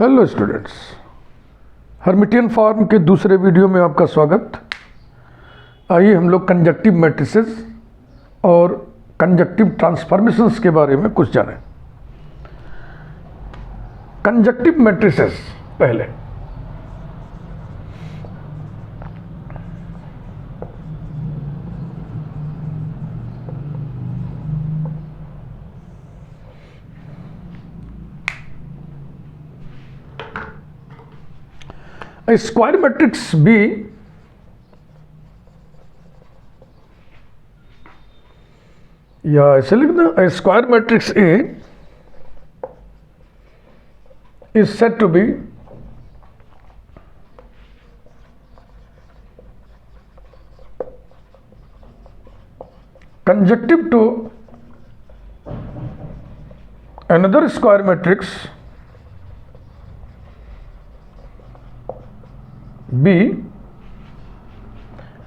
Hello students, Hermitian form के दूसरे video में आपका स्वागत। आइए हम लोग कंजक्टिव मैट्रिसेस और कंजक्टिव ट्रांसफॉर्मेशंस के बारे में कुछ जानें। कंजक्टिव मैट्रिसेस पहले स्क्वायर मैट्रिक्स बी या ऐसे लिखना, square matrix A is said to be conjunctive to another square matrix B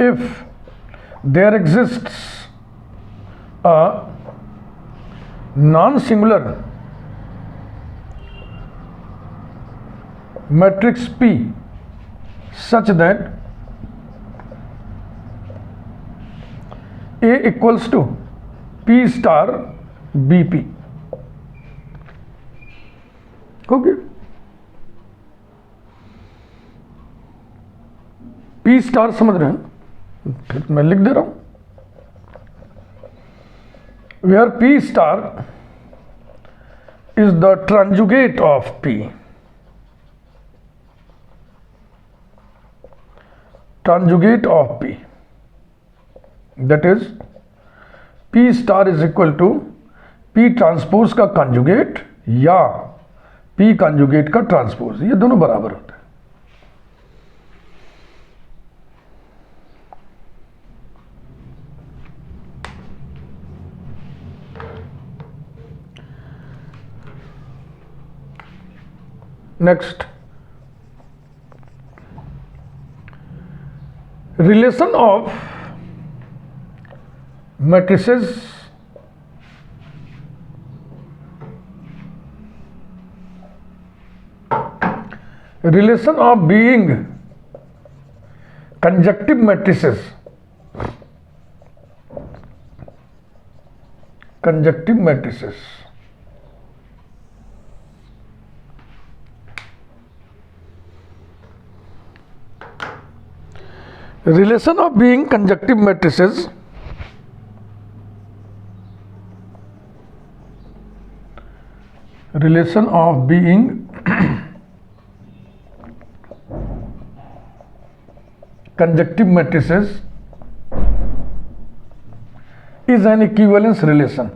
if there exists a non-singular matrix P such that A equals to P star BP। Okay, P star समझ रहे हैं? फिर मैं लिख दे रहा हूं, where P star is the conjugate of P, conjugate of P, that is P star is equal to P transpose का conjugate या P कंजुगेट का ट्रांसपोज, ये दोनों बराबर होते हैं। Next, relation of matrices relation of being conjunctive matrices, conjunctive matrices relation of being conjunctive matrices relation of being conjunctive matrices is an equivalence relation।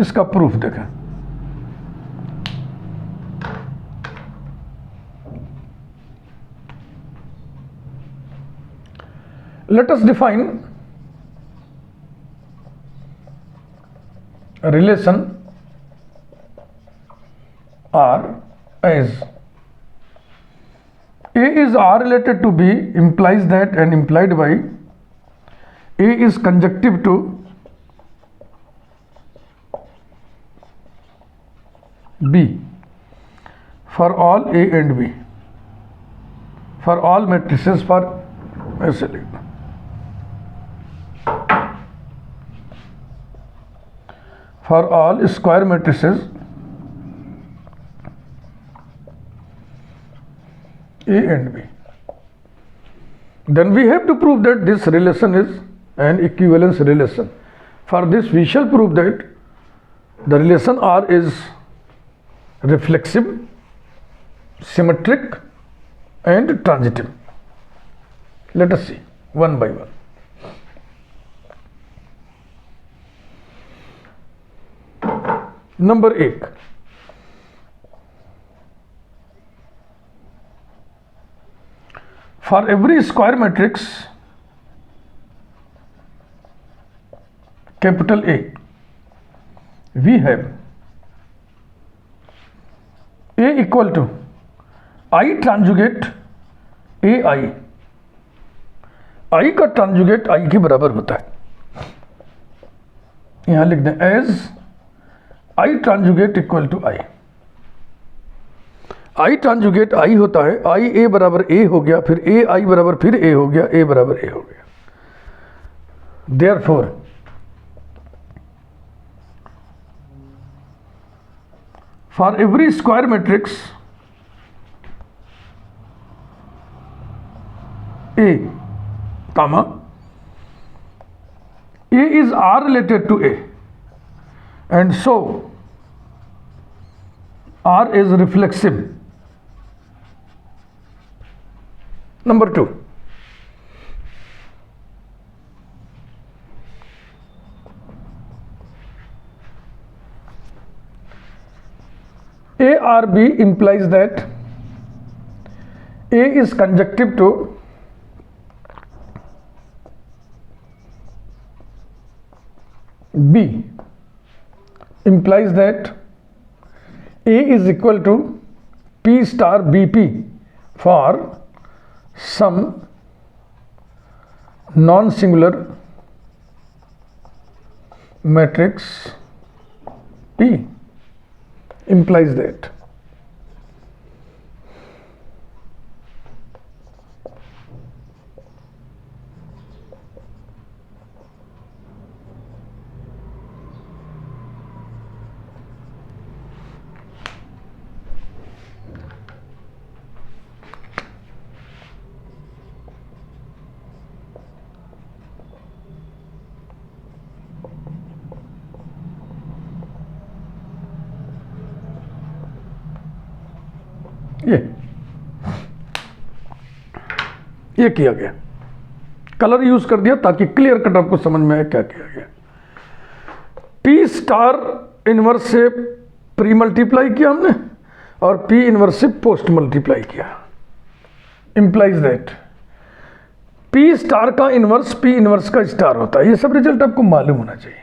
इसका proof देखें। Let us define a relation R as A is R related to B implies that and implied by A is conjunctive to B for all A and B, for all matrices, for ऐसे लिखना, for all square matrices A and B. Then we have to prove that this relation is an equivalence relation. For this we shall prove that the relation R is reflexive, symmetric and transitive। Let us see one by one। Number 1, for every square matrix capital A we have A equal to I conjugate AI आई का ट्रांजुगेट आई के बराबर होता है, यहां लिख दें as I transjugate equal to I. I transjugate I होता है, आई ए बराबर ए हो गया, फिर ए आई बराबर फिर ए हो गया, ए बराबर ए हो गया। Therefore for every square matrix A, comma A is R related to A, and so R is reflexive. Number 2, A or B implies that A is conjunctive to B, implies that A is equal to P star BP for some non-singular matrix P, implies that ये किया गया, colour use कर दिया ताकि clear cut आपको समझ में आए क्या किया गया। पी स्टार इनवर्स से प्री मल्टीप्लाई किया हमने और पी इनवर्स से पोस्ट मल्टीप्लाई किया, इंप्लाइज दैट पी स्टार का इनवर्स पी इनवर्स का स्टार होता है। ये सब रिजल्ट आपको मालूम होना चाहिए।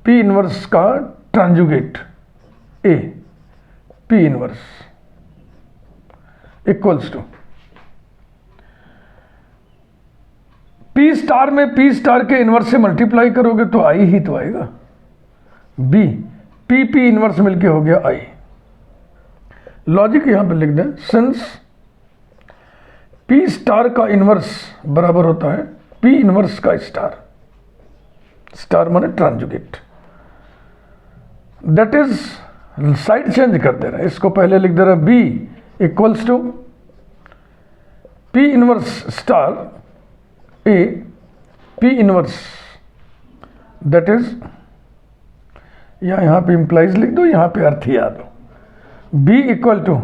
पी इनवर्स का transjugate A P inverse equals to P star में पी स्टार के इनवर्स से मल्टीप्लाई करोगे तो आई ही तो आएगा। बी पी पी इनवर्स मिलके हो गया आई। लॉजिक यहां पे लिख दें, सिंस पी स्टार का इनवर्स बराबर होता है पी इनवर्स का स्टार, स्टार माने ट्रांजुगेट, दैट इज साइड चेंज कर दे रहे हैं, इसको पहले लिख दे रहे हैं B equals to P inverse star A P inverse, that is यहां पे इंप्लाइज लिख दो, यहां पे अर्थ याद हो। B equal to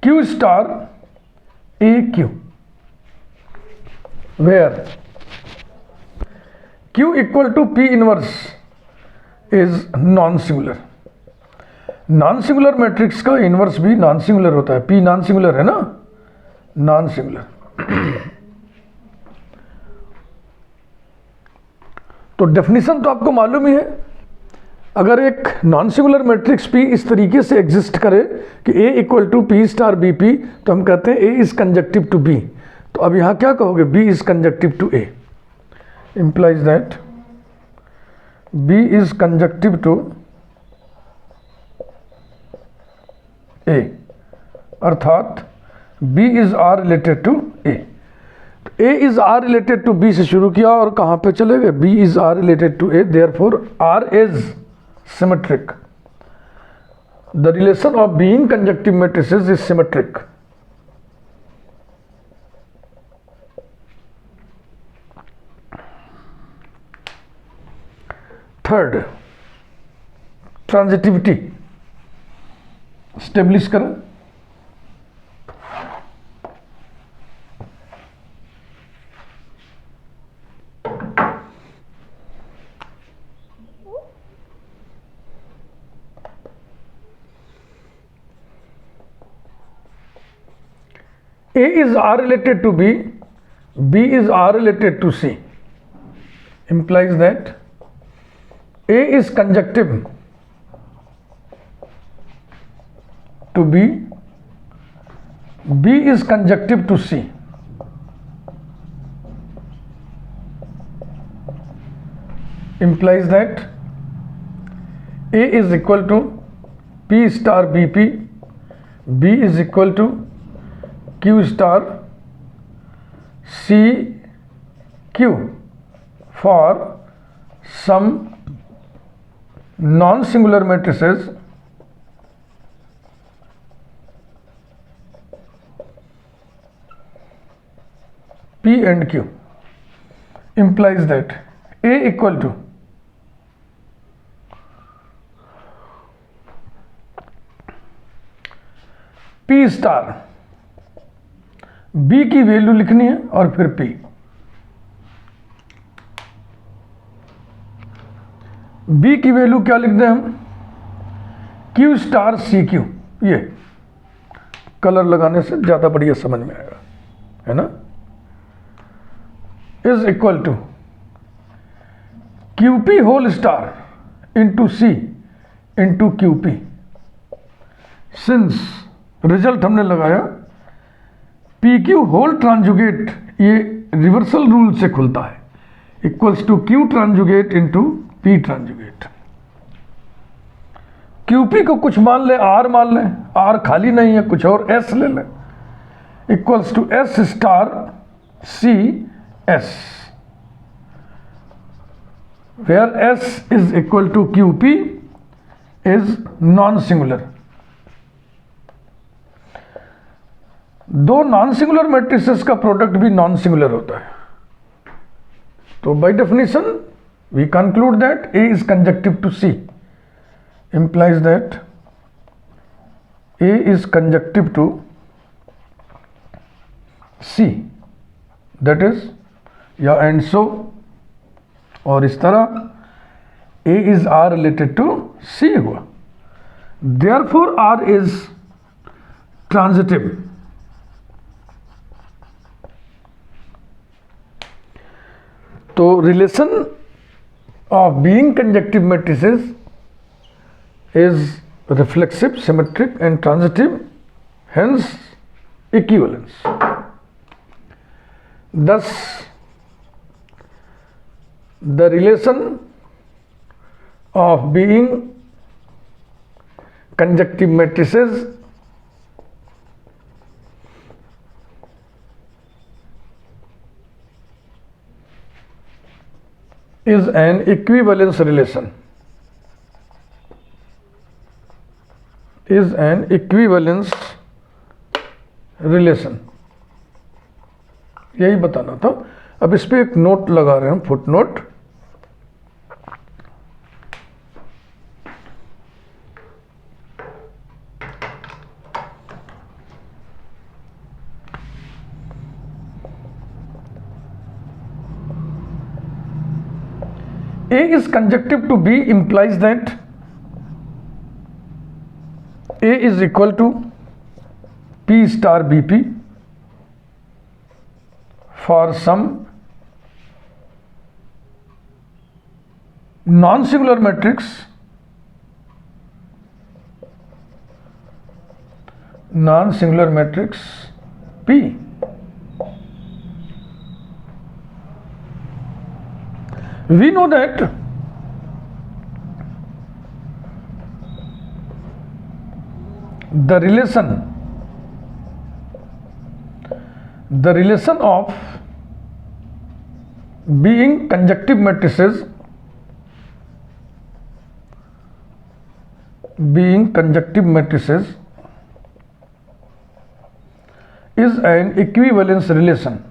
Q star A Q, where Q equal to P inverse is non singular. Non singular matrix का इनवर्स भी नॉन सिंगुलर होता है, पी नॉन सिंगुलर है ना, नॉन सिंगुलर। तो डेफिनेशन तो आपको मालूम ही है, अगर एक नॉन सिंगुलर मैट्रिक्स पी इस तरीके से एग्जिस्ट करे कि A equal to P star B P, तो हम कहते हैं A is conjunctive to B. तो अब यहां क्या कहोगे, B is conjunctive to A, implies that B is conjunctive to A, अर्थात B is R related to A. A is R related to B से शुरू किया और कहां पे चले गए, B is R related to A, therefore R is symmetric. The relation of being conjunctive matrices is symmetric. Third, transitivity establish करें। A is R related to B, B is R related to C, implies that A is conjunctive to B, B is conjunctive to C, implies that A is equal to P star BP, B is equal to Q star CQ for some non-singular matrices P and Q, implies that A equal to P star, B की value लिखनी है और फिर P, B की value क्या लिख दें हम, Q स्टार CQ, ये कलर लगाने से ज़्यादा बढ़िया समझ में आएगा, है ना, is equal to QP whole star into C into QP। Since result हमने लगाया PQ होल ट्रांजुगेट, ये रिवर्सल रूल से खुलता है, equals to Q transjugate into P transjugate. QP को कुछ मान लें, R मान लें, R खाली नहीं है, कुछ और S ले लें, equals to S star C S, where S is equal to QP is non-singular। दो नॉन सिंगुलर मैट्रिसेस का प्रोडक्ट भी नॉन सिंगुलर होता है, तो by definition we conclude that A is conjunctive to C, implies that A is conjunctive to C, that is या and so, और इस तरह A is R related to C हुआ, therefore R is transitive। तो relation of being conjunctive matrices is reflexive, symmetric and transitive, hence equivalence. Thus, the relation of being conjunctive matrices is an equivalence relation, is an equivalence relation, यही बताना था। अब इस पे एक note लगा रहे हैं हम, foot note. A is conjunctive to B implies that A is equal to P star BP for some non-singular matrix P। We know that the relation of being conjunctive matrices is an equivalence relation,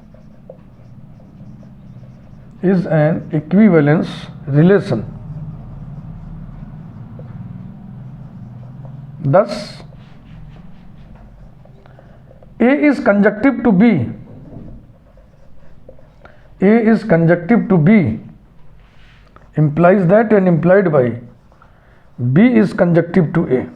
Thus, A is conjunctive to B, implies that and implied by B is conjunctive to A,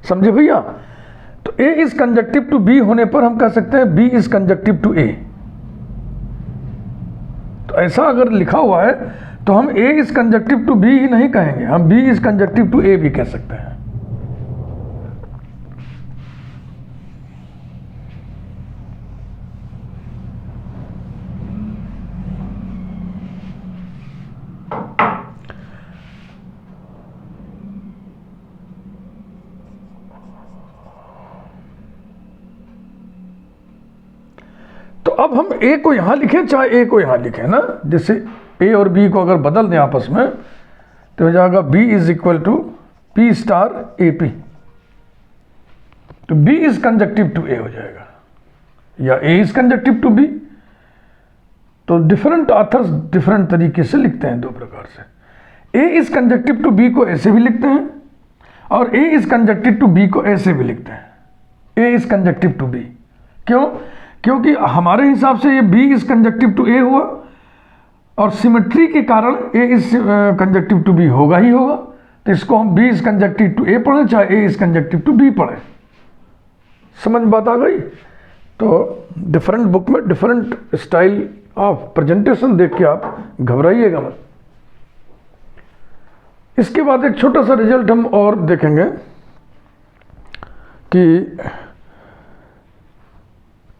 समझे भैया? तो A is conjunctive to B होने पर हम कह सकते हैं B is conjunctive to A। तो ऐसा अगर लिखा हुआ है तो हम A is conjunctive to B ही नहीं कहेंगे, हम B is conjunctive to A भी कह सकते हैं। तो अब हम ए को यहाँ लिखें चाहे ए को यहाँ लिखें ना, जैसे ए और बी को अगर बदल दें आपस में तो हो जाएगा B is equal to P star A P, तो B is conjunctive to A हो जाएगा, या A is conjunctive to B. तो डिफरेंट ऑथर्स डिफरेंट तरीके से लिखते हैं दो प्रकार से। A is conjunctive to B को ऐसे भी लिखते हैं और A is conjunctive to B को ऐसे भी लिखते हैं, A is conjunctive to B. क्यों? क्योंकि हमारे हिसाब से ये बी इज कंजक्टिव टू ए हुआ और सिमेट्री के कारण ए इज कंजक्टिव टू बी होगा ही होगा, तो इसको हम बी इज कंजक्टिव टू ए पढ़ें चाहे ए इज कंजक्टिव टू बी पढ़ें। समझ बात आ गई? तो डिफरेंट बुक में डिफरेंट स्टाइल ऑफ प्रेजेंटेशन देख के आप घबराइएगा मत। इसके बाद एक छोटा सा रिजल्ट हम और देखेंगे कि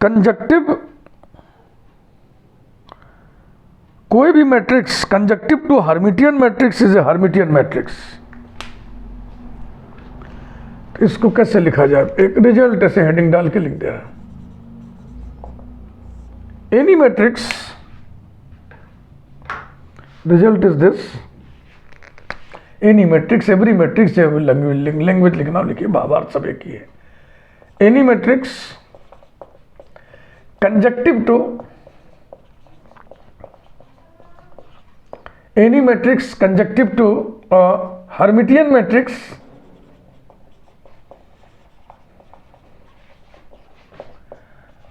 कंजक्टिव कोई भी matrix conjunctive to Hermitian matrix is a Hermitian matrix. इसको कैसे लिखा जाए? एक रिजल्ट ऐसे हेडिंग डाल के लिख दिया है, any matrix, result is this, any matrix, every matrix, language लिखना लिखिए, बार सब एक ही है। Any matrix conjunctive to, any matrix conjunctive to Hermitian matrix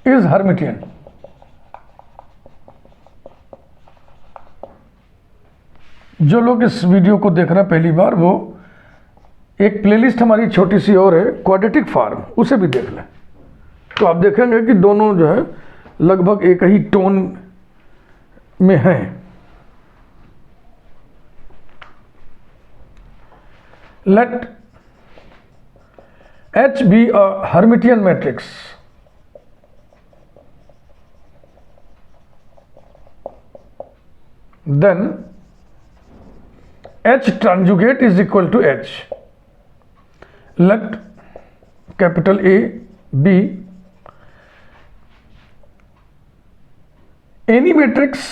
is Hermitian. जो लोग इस वीडियो को देख रहे हैं पहली बार, वो एक प्लेलिस्ट हमारी छोटी सी और है क्वाड्रेटिक फॉर्म, उसे भी देख लें, तो आप देखेंगे कि दोनों जो है लगभग एक ही टोन में हैं। Let H be a Hermitian matrix, then H conjugate is equal to H. Let capital A be any matrix।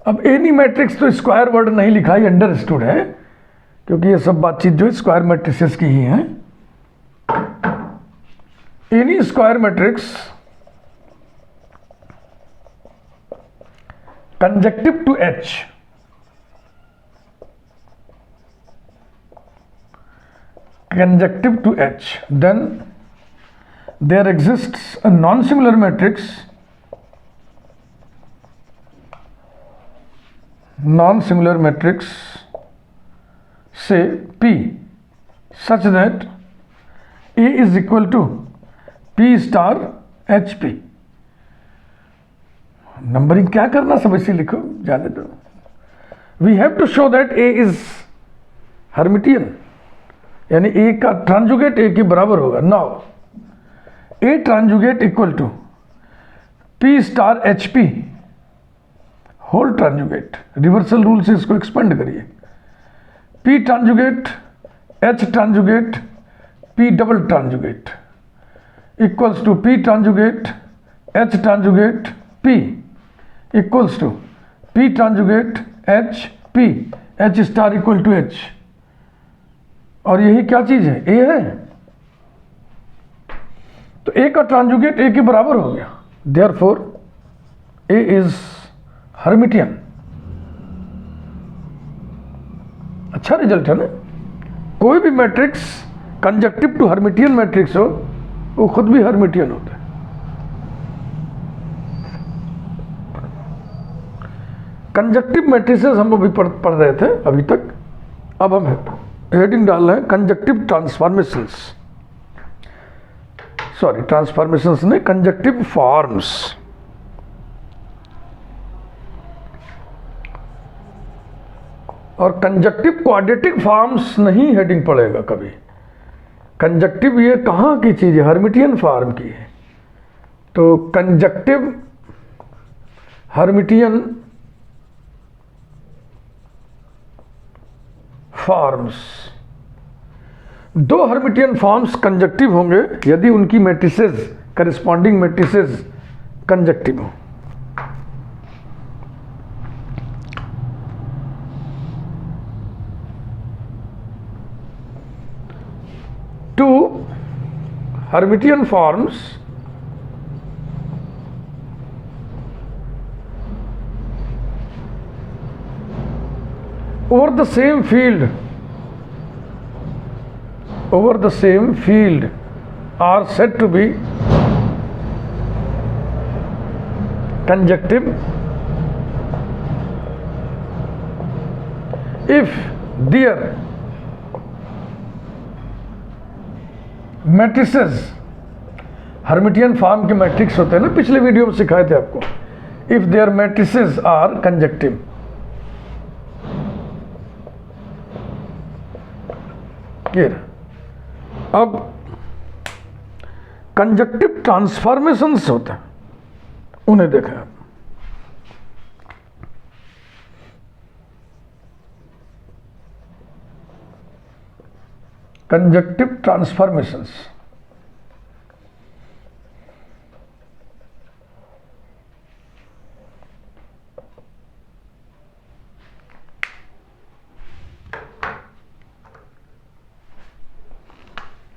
अब एनी मैट्रिक्स तो स्क्वायर वर्ड नहीं लिखा ही अंडरस्टूड है, क्योंकि ये सब बातचीत जो स्क्वायर मैट्रिसेस की ही है। Any square matrix conjunctive to H, conjunctive to H, then there exists a non-similar matrix, say P, such that A is equal to P star HP। Numbering क्या करना, सब ऐसे लिखो, जाने दो। We have to show that A is Hermitian, यानी A का transjugate A के बराबर होगा। Now A transjugate equal to P star H P whole transjugate, reversal rule से इसको एक्सपेंड करिए। P transjugate H transjugate P double transjugate equals to P transjugate H transjugate P equals to P transjugate H P, H star equal to H. और यही क्या चीज है? ए है। तो ए का ट्रांजुगेट ए के बराबर हो गया, देयरफॉर ए इज हर्मिटियन। अच्छा रिजल्ट है ना? कोई भी matrix conjunctive to Hermitian matrix हो, वो खुद भी हर्मिटियन होता है। कंजक्टिव मैट्रिसेस हम अभी पढ़ रहे थे अभी तक। अब हम हेडिंग डाल रहे हैं कंजक्टिव ट्रांसफॉर्मेशंस, सॉरी ट्रांसफॉर्मेशंस नहीं, कंजक्टिव फॉर्म्स। और कंजक्टिव क्वाड्रेटिक फॉर्म्स नहीं हेडिंग पड़ेगा कभी। कंजक्टिव ये कहाँ की चीज है? हर्मिटियन फॉर्म की है। तो कंजक्टिव हर्मिटियन फॉर्म्स, दो हर्मिटियन फॉर्म्स कंजक्टिव होंगे यदि उनकी मैट्रिसेस, करस्पॉन्डिंग मैट्रिसेस कंजक्टिव हो। Two Hermitian forms over the same field are said to be conjunctive if their matrices, Hermitian form के मैट्रिक्स होते हैं ना, पिछले वीडियो में सिखाए थे आपको। If their matrices are conjunctive, अब कंजक्टिव ट्रांसफॉर्मेशंस होते हैं, उन्हें देखें आप। Conjunctive transformations,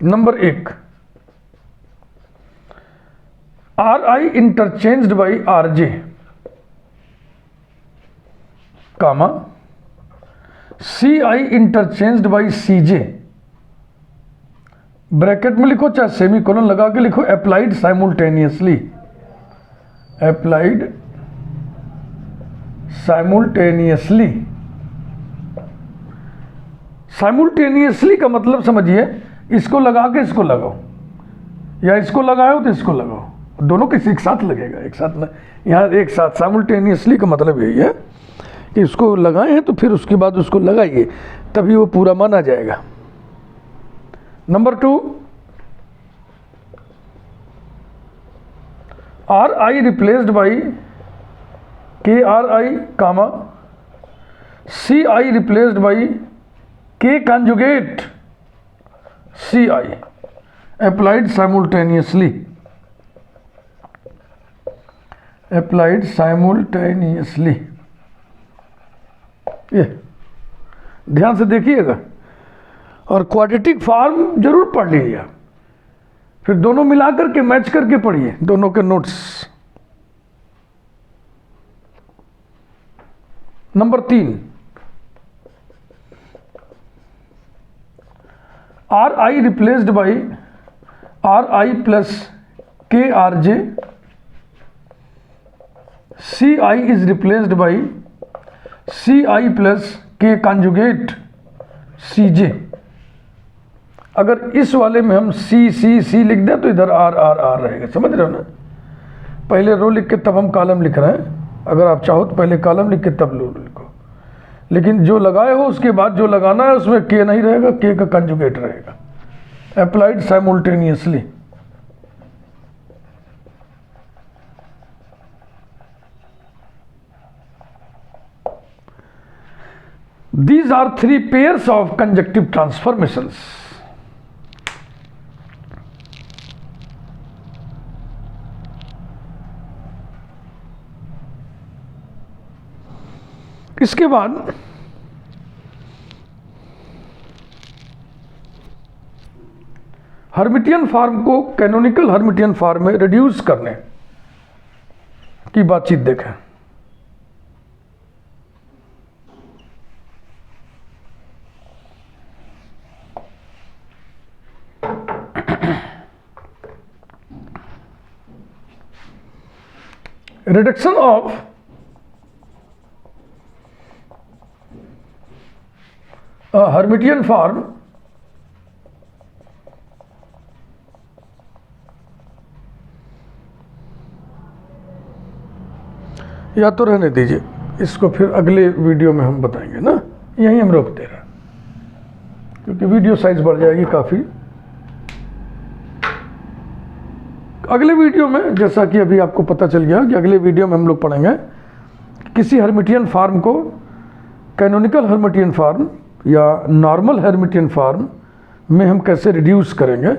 number 1, R I interchanged by R J comma C I interchanged by C J, bracket में लिखो चाहे सेमी कोलन लगा के लिखो, अप्लाइड साइमultaneously, अप्लाइड साइमultaneously। साइमultaneously का मतलब समझिए, इसको लगा के इसको लगाओ, या इसको लगाओ तो इसको लगाओ, दोनों किसी एक साथ लगेगा, एक साथ में, यहाँ एक साथ। साइमultaneously का मतलब यही है कि इसको लगाए हैं तो फिर उसके बाद उसको लगाइए, तभी वो पूरा माना जाएगा। Number 2, R I replaced by K R I comma C I replaced by K conjugate C I, applied simultaneously, applied simultaneously. ये ध्यान से देखिएगा, और क्वाड्रेटिक फॉर्म जरूर पढ़ लीजिए, फिर दोनों मिलाकर के मैच करके पढ़िए दोनों के notes. Number 3, R I replaced by R I plus K R J, C I is replaced by C I plus K conjugate C J. अगर इस वाले में हम सी सी सी लिख दें तो इधर आर आर आर रहेगा, समझ रहे हो ना। पहले रो लिख के तब हम कॉलम लिख रहे हैं, अगर आप चाहो तो पहले कॉलम लिख के तब रो लिखो, लेकिन जो लगाए हो उसके बाद जो लगाना है उसमें के नहीं रहेगा, के का कंजुगेट रहेगा, applied simultaneously. These are 3 pairs of conjunctive transformations. इसके बाद हर्मिटियन फॉर्म को कैनोनिकल हर्मिटियन फॉर्म में रिड्यूस करने की बातचीत देखें। रिडक्शन ऑफ हर्मिटियन फॉर्म या तो रहने दीजिए, इसको फिर अगले वीडियो में हम बताएंगे ना, यहीं हम रोक दे रहे हैं क्योंकि वीडियो साइज बढ़ जाएगी काफ़ी। अगले वीडियो में, जैसा कि अभी आपको पता चल गया कि अगले वीडियो में हम लोग पढ़ेंगे किसी हर्मिटियन फॉर्म को कैनोनिकल हर्मिटियन फॉर्म या नॉर्मल हर्मिटियन फॉर्म में हम कैसे रिड्यूस करेंगे,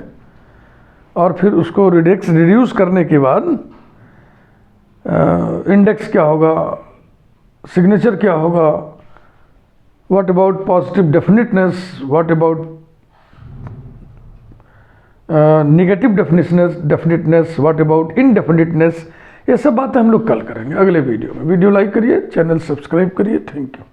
और फिर उसको रिड्यूस करने के बाद इंडेक्स क्या होगा, सिग्नेचर क्या होगा, what about positive definiteness, what about negative definiteness, what about indefiniteness, ये सब बातें हम लोग कल करेंगे अगले वीडियो में। वीडियो लाइक करिए, चैनल सब्सक्राइब करिए। Thank you.